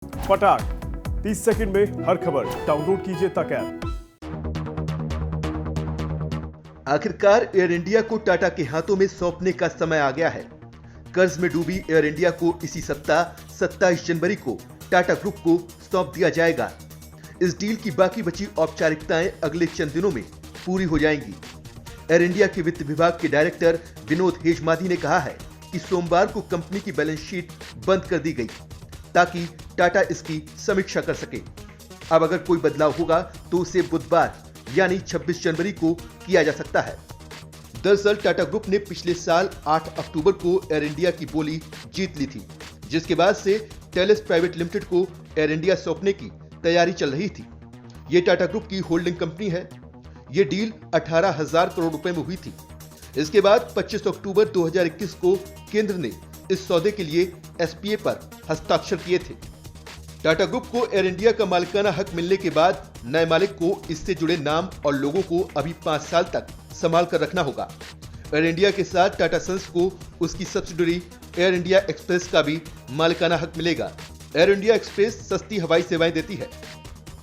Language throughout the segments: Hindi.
फटाक 30 सेकंड में हर खबर डाउनलोड कीजिए तक ऐप। आखिरकार एयर इंडिया को टाटा के हाथों में सौंपने का समय आ गया है। कर्ज में डूबी एयर इंडिया को इसी सप्ताह 27 जनवरी को टाटा ग्रुप को सौंप दिया जाएगा। इस डील की बाकी बची औपचारिकताएं अगले चंद दिनों में पूरी हो जाएंगी। एयर इंडिया के वित्त विभाग के डायरेक्टर विनोद हेजमादी ने कहा है कि सोमवार को कंपनी की बैलेंस शीट बंद कर दी गई ताकि टाटा इसकी समीक्षा कर सके। अब अगर कोई बदलाव होगा तो उसे बुधवार यानी 26 जनवरी को किया जा सकता है। दरअसल टाटा ग्रुप ने पिछले साल 8 अक्टूबर को एयर इंडिया की बोली जीत ली थी, जिसके बाद से टेलेस प्राइवेट लिमिटेड को एयर इंडिया सौंपने की तैयारी चल रही थी। ये टाटा ग्रुप की होल्डिंग कंपनी है। ये डील 18,000 करोड़ रुपए में हुई थी। इसके बाद 25 अक्टूबर 2021 को केंद्र ने इस सौदे के लिए एसपीए पर हस्ताक्षर किए थे। टाटा ग्रुप को एयर इंडिया का मालिकाना हक मिलने के बाद नए मालिक को इससे जुड़े नाम और लोगों को अभी 5 साल तक संभाल कर रखना होगा। एयर इंडिया के साथ टाटा सन्स को उसकी सब्सिडरी एयर इंडिया एक्सप्रेस का भी मालिकाना हक मिलेगा। एयर इंडिया एक्सप्रेस सस्ती हवाई सेवाएं देती है।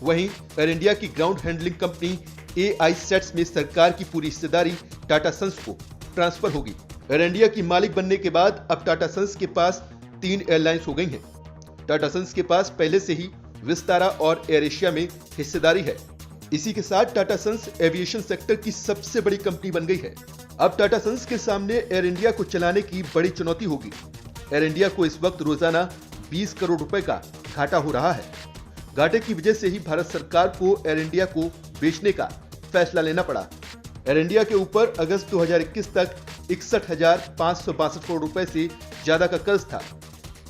वहीं एयर इंडिया की ground handling company AI sets में सरकार की पूरी हिस्सेदारी टाटा सन्स को ट्रांसफर होगी। एयर इंडिया की मालिक बनने के बाद अब टाटा सन्स के पास 3 एयरलाइंस हो गई हैं। टाटा सन्स के पास पहले से ही विस्तारा और एयर एशिया में हिस्सेदारी है। इसी के साथ टाटा सन्स एविएशन सेक्टर की सबसे बड़ी कंपनी बन गई है। अब टाटा सन्स के सामने एयर इंडिया को चलाने की बड़ी चुनौती होगी। एयर इंडिया को इस वक्त रोजाना 20 करोड़ रुपए का घाटा हो रहा है। घाटे की वजह से ही भारत सरकार को एयर इंडिया को बेचने का फैसला लेना पड़ा। एयर इंडिया के ऊपर अगस्त 2021 तक 61,562 करोड़ रुपए से ज्यादा का कर्ज था।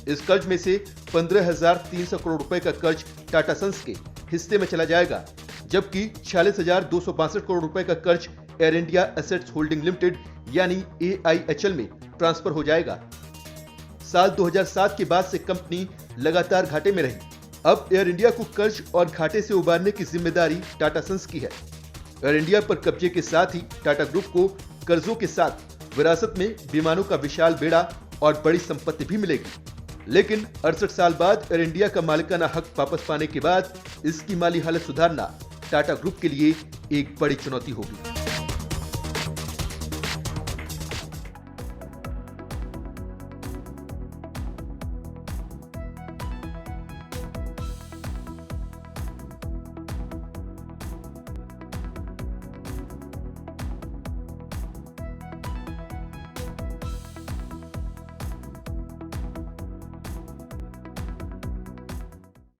इस कर्ज में से 15,300 करोड़ रुपए का कर्ज टाटा सन्स के हिस्से में चला जाएगा, जबकि 46,262 करोड़ रुपए का कर्ज air India assets holding limited यानी AIHL में ट्रांसफर हो जाएगा। साल 2007 के बाद से कंपनी लगातार घाटे में रही। अब एयर इंडिया को कर्ज और घाटे से उबारने की जिम्मेदारी टाटा सन्स की है। एयर इंडिया पर कब्जे के साथ ही टाटा ग्रुप को कर्जों के साथ विरासत में विमानों का विशाल बेड़ा और बड़ी संपत्ति भी मिलेगी। लेकिन 68 साल बाद एयर इंडिया का मालिकाना हक वापस पाने के बाद इसकी माली हालत सुधारना टाटा ग्रुप के लिए एक बड़ी चुनौती होगी।